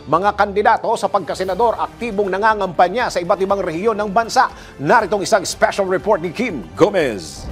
Mga kandidato sa pagkasenador aktibong nangangampanya sa iba't ibang rehiyon ng bansa. Naritong isang special report ni Kim Gomez.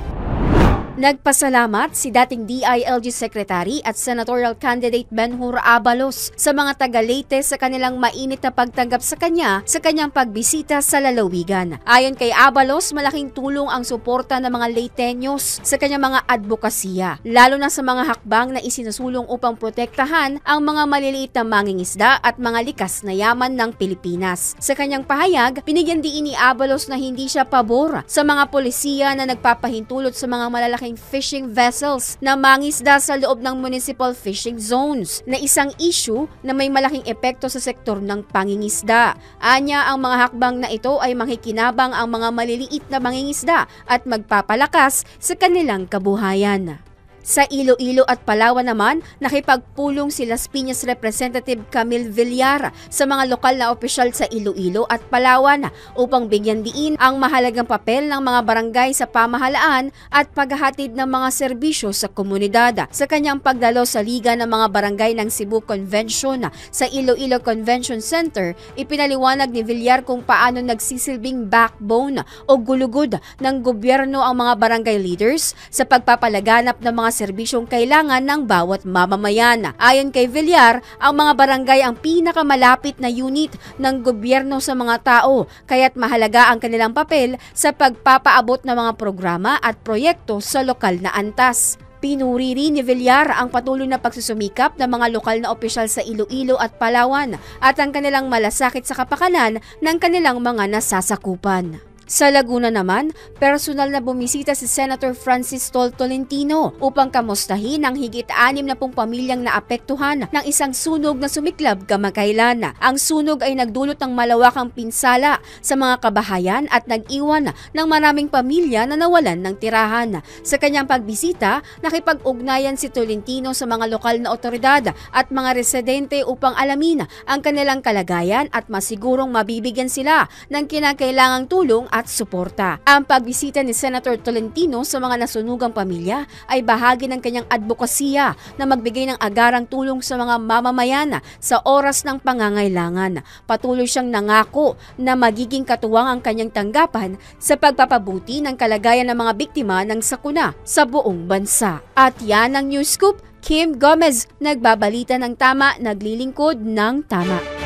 Nagpasalamat si dating DILG Secretary at Senatorial Candidate Benhur Abalos sa mga taga-Leyte sa kanilang mainit na pagtanggap sa kanyang pagbisita sa lalawigan. Ayon kay Abalos, malaking tulong ang suporta ng mga Leyteños sa kanyang mga advokasya, lalo na sa mga hakbang na isinusulong upang protektahan ang mga maliliit na mangingisda at mga likas na yaman ng Pilipinas. Sa kanyang pahayag, binigyan diin ni Abalos na hindi siya pabor sa mga polisiya na nagpapahintulot sa mga malalaking fishing vessels na mangisda sa loob ng municipal fishing zones, na isang issue na may malaking epekto sa sektor ng pangingisda. Anya, ang mga hakbang na ito ay manghikinabang ang mga maliliit na mangingisda at magpapalakas sa kanilang kabuhayan. Sa Iloilo at Palawan naman, nakipagpulong si Las Piñas Representative Camille Villar sa mga lokal na opisyal sa Iloilo at Palawan upang bigyan diin ang mahalagang papel ng mga barangay sa pamahalaan at paghahatid ng mga serbisyo sa komunidad. Sa kanyang pagdalo sa Liga ng mga Barangay ng Cebu Convention sa Iloilo Convention Center, ipinaliwanag ni Villar kung paano nagsisilbing backbone o gulugod ng gobyerno ang mga barangay leaders sa pagpapalaganap ng mga serbisyong kailangan ng bawat mamamayan. Ayon kay Villar, ang mga barangay ang pinakamalapit na unit ng gobyerno sa mga tao, kaya't mahalaga ang kanilang papel sa pagpapaabot ng mga programa at proyekto sa lokal na antas. Pinuri rin ni Villar ang patuloy na pagsusumikap ng mga lokal na opisyal sa Iloilo at Palawan at ang kanilang malasakit sa kapakanan ng kanilang mga nasasakupan. Sa Laguna naman, personal na bumisita si Senator Francis Tol Tolentino upang kamustahin ang higit 60 pamilyang naapektuhan ng isang sunog na sumiklab kamakailan. Ang sunog ay nagdulot ng malawakang pinsala sa mga kabahayan at nag-iwan ng maraming pamilya na nawalan ng tirahan. Sa kanyang pagbisita, nakipag-ugnayan si Tolentino sa mga lokal na otoridad at mga residente upang alamin ang kanilang kalagayan at masigurong mabibigyan sila ng kinakailangang tulong at suporta. Ang pagbisita ni Senator Tolentino sa mga nasunugang pamilya ay bahagi ng kanyang advokasya na magbigay ng agarang tulong sa mga mamamayan sa oras ng pangangailangan. Patuloy siyang nangako na magiging katuwang ang kanyang tanggapan sa pagpapabuti ng kalagayan ng mga biktima ng sakuna sa buong bansa. At yan ang News Scoop. Kim Gomez, nagbabalita ng tama, naglilingkod ng tama.